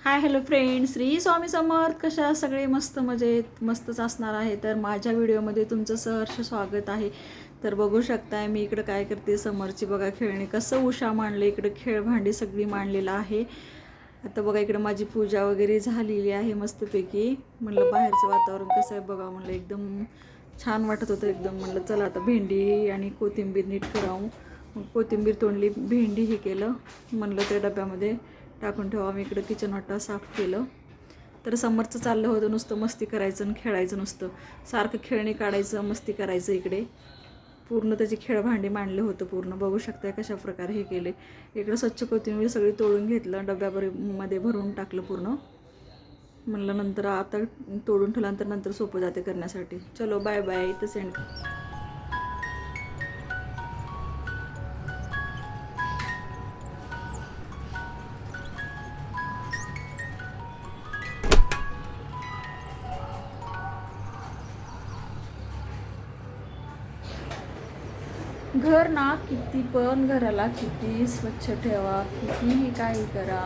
Hi hello friends, Shri Swami Samarth. कशा सगळे मस्त मजेत मस्तच असणार आहे. तर माझ्या व्हिडिओमध्ये तुमचं सहर्ष स्वागत आहे. तर बघू शकताय मी इकडं काय करते, समोरची बघा खेळणी कसं उशा मांडले, इकडं खेळ भांडी सगळी मांडलेलं आहे. आता बघा इकडं माझी पूजा वगैरे झालेली आहे मस्तपैकी. म्हणलं बाहेरचं वातावरण कसं आहे बघा, म्हणलं एकदम छान वाटत होतं एकदम. म्हणलं चला आता भेंडी आणि कोथिंबीर नीट करावं. मग कोथिंबीर तोंडली, भेंडी हे केलं, म्हणलं त्या डब्यामध्ये टाकून ठेवा. मी इकडं किचन वाटा साफ केलं. तर समोरचं चाललं होतं नुसतं मस्ती करायचं आणि खेळायचं, नुसतं सारखं खेळणी काढायचं, मस्ती करायचं. इकडे पूर्ण त्याची खेळ भांडी मांडलं होतं पूर्ण. बघू शकताय कशा प्रकारे हे केले. इकडं स्वच्छ कोथिंबीर सगळी तोडून घेतलं, डब्यामध्ये भरून टाकलं पूर्ण. म्हणलं नंतर आता तोडून ठेवल्यानंतर नंतर सोपं जाते करण्यासाठी. चलो बाय बाय. इथं सेंड घर ना किती पण घराला किती स्वच्छ ठेवा, कितीही काही करा,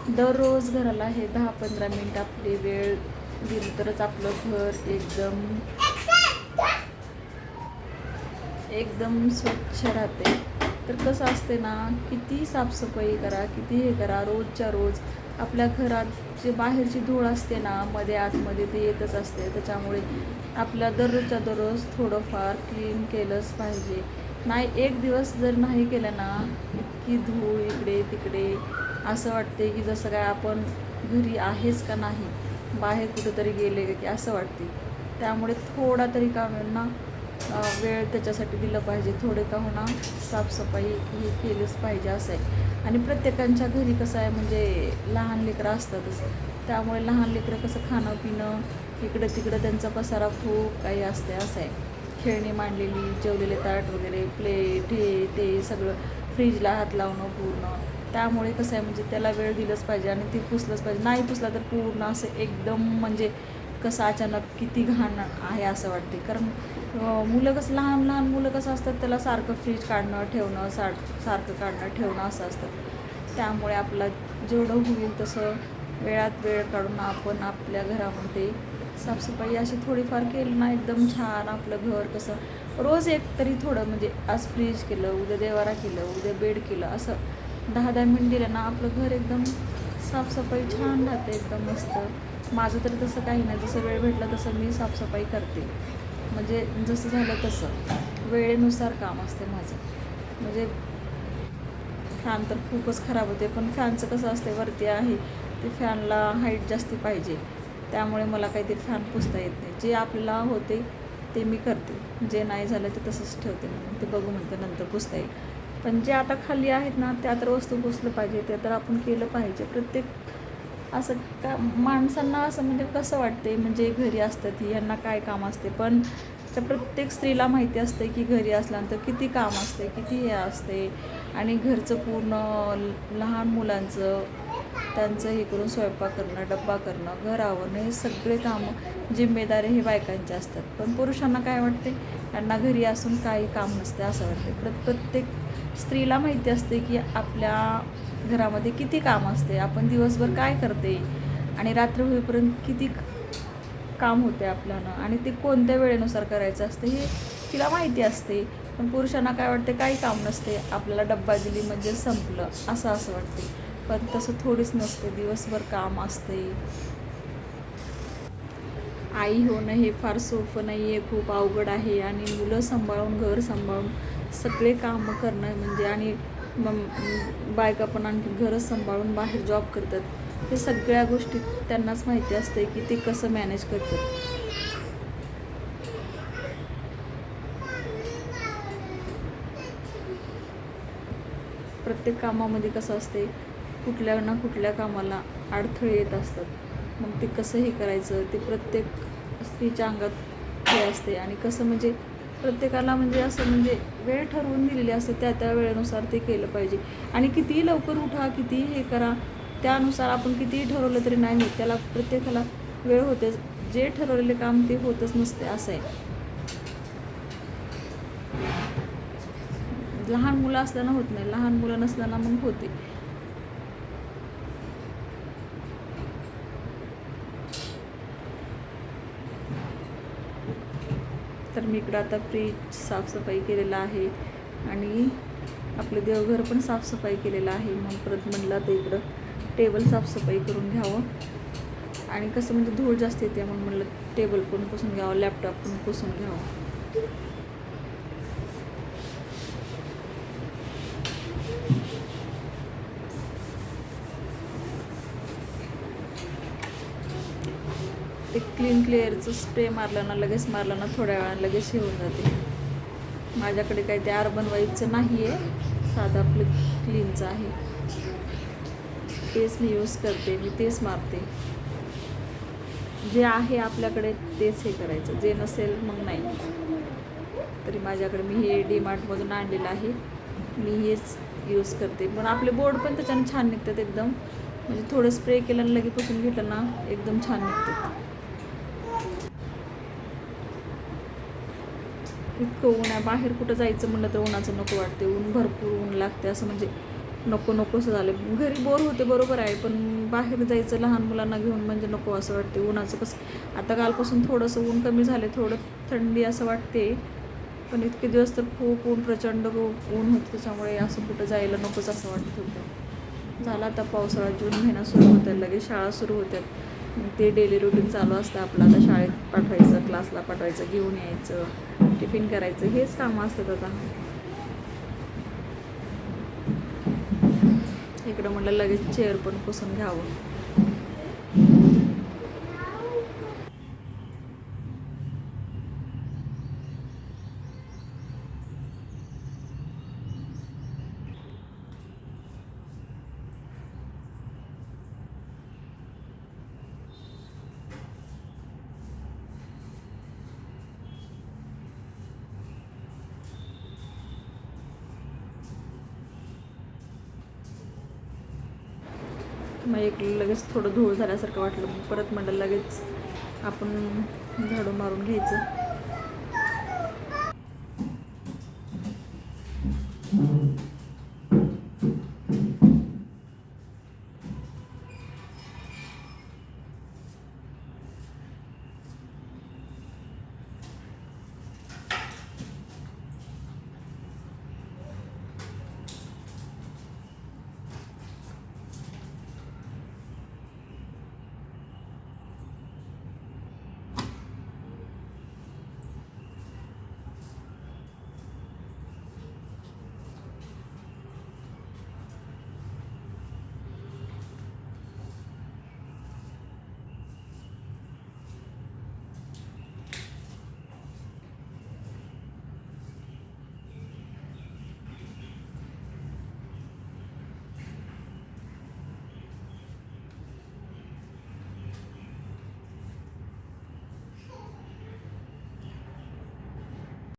दररोज घराला हे 10-15 मिनिट आपली वेळ दिली तरच आपलं घर एकदम एकदम स्वच्छ राहते. तर कसं असते ना, किती साफसफाई करा, किती हे करा, रोजच्या रोज आपल्या घरात जे बाहेरची धूळ असते ना, मध्ये आतमध्ये ते येतच असते. त्याच्यामुळे आपल्या दररोजच्या दररोज थोडंफार क्लीन केलंच पाहिजे. नाही, एक दिवस जर नाही केलं ना, इतकी धूळ इकडे तिकडे, असं वाटते की जसं काय आपण घरी आहेच का नाही, बाहेर कुठंतरी गेले की असं वाटते. त्यामुळे थोडा तरी का ना वेळ त्याच्यासाठी दिलं पाहिजे. थोडे का होणा साफसफाई ही केलीच पाहिजे असं आहे. आणि प्रत्येकांच्या घरी कसं आहे, म्हणजे लहान लेकरं असतातच. त्यामुळे लहान लेकरं कसं खाणं पिणं इकडं तिकडं त्यांचा पसारा खूप काही असते असं आहे. खेळणी मांडलेली, जेवलेले ताट वगैरे, प्लेट हे ते सगळं फ्रीजला हात लावणं पूर्ण. त्यामुळे कसं आहे, म्हणजे त्याला वेळ दिलंच पाहिजे आणि ती पुसलंच पाहिजे. नाही पुसला तर पूर्ण असं एकदम म्हणजे कसं अचानक किती घाण आहे असं वाटते. कारण मुलं कसं, लहान लहान मुलं कसं असतात, त्याला सारखं फ्रीज काढणं ठेवणं, सारखं काढणं ठेवणं असं असतं. त्यामुळे आपला जेवढं होईल तसं वेळात वेळ काढून आपण आपल्या घरामध्ये साफसफाई अशी थोडीफार केली ना, एकदम छान आपलं घर कसं रोज एक तरी थोडं, म्हणजे आज फ्रीज केलं, उद्या देवारा केलं, उद्या बेड केलं, असं 10-10 मिनिट दिलं ना, आपलं घर एकदम साफसफाई छान राहते एकदम मस्त. माझं तर तसं काही नाही, जसं वेळ भेटला तसं मी साफसफाई करते. म्हणजे जसं झालं तसं वेळेनुसार काम असते माझं. म्हणजे फॅन तर खूपच खराब होते, पण फॅनचं कसं असते, वरती आहे ते फॅनला हाईट जास्ती पाहिजे. त्यामुळे मला काही ते फॅन पुसता येत नाही. जे आपल्याला होते ते मी करते, जे नाही झालं ते तसंच ठेवते. म्हणून ते बघू म्हणते नंतर पुसता येईल. पण जे आता खाली आहेत ना, त्या तर वस्तू पुसलं पाहिजे, ते तर आपण केलं पाहिजे. प्रत्येक असं का माणसांना असं म्हणजे कसं वाटते, म्हणजे घरी असतात ही, यांना काय काम असते. पण त्या प्रत्येक स्त्रीला माहिती असते की घरी असल्यानंतर किती काम असते, किती हे असते. आणि घरचं पूर्ण लहान मुलांचं त्यांचं हे करून स्वयंपाक करणं, डब्बा करणं, घर आवरणं, हे सगळे कामं जिम्मेदारी हे बायकांचे असतात. पण पुरुषांना काय वाटते, त्यांना घरी असून काही काम नसते असं वाटते. प्रत्येक स्त्रीला माहिती असते की आपल्या घरामध्ये किती काम असते, आपण दिवसभर काय करते आणि रात्र होईपर्यंत किती काम होते आपल्याला, आणि ते कोणत्या वेळेनुसार करायचं असते हे तिला माहिती असते. पण पुरुषांना काय वाटते, काही काम नसते, आपल्याला डब्बा दिली म्हणजे संपलं असं वाटते. पण तसं थोडीच नसते, दिवसभर काम असते. आई होणं हे फार सोपं नाही आहे, खूप अवघड आहे. आणि मुलं सांभाळून, घर सांभाळून सगळे कामं करणं म्हणजे, आणि मग बायका पण आणखी घरच सांभाळून बाहेर जॉब करतात. हे सगळ्या गोष्टी त्यांनाच माहिती असते की ते कसं मॅनेज करतात. प्रत्येक कामामध्ये कसं असते, कुठल्या ना कुठल्या कामाला अडथळे येत असतात. मग ते कसंही करायचं, ते प्रत्येक स्त्रीच्या अंगात हे असते. आणि कसं म्हणजे प्रत्येकाला म्हणजे असं म्हणजे वेळ ठरवून दिलेली असते, त्या वेळेनुसार ते केलं पाहिजे. आणि कितीही लवकर उठा, कितीही हे करा, त्यानुसार आपण कितीही ठरवलं तरी नाही होत. त्याला प्रत्येकाला वेळ होते, जे ठरवलेले काम ते होतच नसते असं आहे. लहान मुलं असल्यानं होत नाही, लहान मुलं नसल्यानं मग होते. तर मी इकडं आता फ्रीज साफसफाई केलेलं आहे आणि आपलं देवघर पण साफसफाई केलेलं आहे. मग परत म्हणलं आता इकडं टेबल साफसफाई करून घ्यावं आणि कसं म्हणजे धूळ जास्त येते म्हणून म्हणलं टेबल पण पुसून घ्यावं, लॅपटॉप पण पुसून घ्यावं. ते क्लीन क्लिअरचं स्प्रे मारलं ना, लगेच मारलं ना, थोड्या वेळानं लगेच हे होऊन जाते. माझ्याकडे काही ते अर्बन वाईपचं नाही आहे, साधं आपलं क्लीनचं आहे, तेच मी यूज करते. मी तेच मारते. जे आहे आपल्याकडे तेच हे करायचं, जे नसेल मग नाही. तरी माझ्याकडे मी हे DMartमधून आणलेलं आहे, मी हेच यूज करते. पण आपले बोर्ड पण त्याच्याने छान निघतात एकदम, म्हणजे थोडं स्प्रे केलं आणि लगे पुसून घेतलं ना एकदम छान निघतात. इतकं ऊन आहे, बाहेर कुठं जायचं म्हणलं तर उन्हाचं नको वाटते. ऊन भरपूर ऊन लागते, असं म्हणजे नकोसं झालं. घरी बोर होते बरोबर आहे, पण बाहेर जायचं लहान मुलांना घेऊन म्हणजे नको असं वाटते. उन्हाचं कसं आता कालपासून थोडंसं ऊन कमी झाले, थोडं थंडी असं वाटते, पण इतके दिवस तर खूप ऊन, प्रचंड ऊन होतं, त्याच्यामुळे असं कुठं जायला नकोच असं वाटत होतं. झाला आता पावसाळा, जून महिना सुरू होतात, लगेच शाळा सुरू होतात. ते डेली रुटीन चालू असतं आपलं. आता शाळेत पाठवायचं, क्लासला पाठवायचं, घेऊन यायचं, टिफिन करायचं, हेच कामं असतात आता. इकडं म्हटलं लगेच चेअर पण पुसून घ्यावं. मग एक लगेच थोडं धूळ झाल्यासारखं वाटलं, मग परत म्हटलं लगेच आपण झाडू मारून घ्यायचं.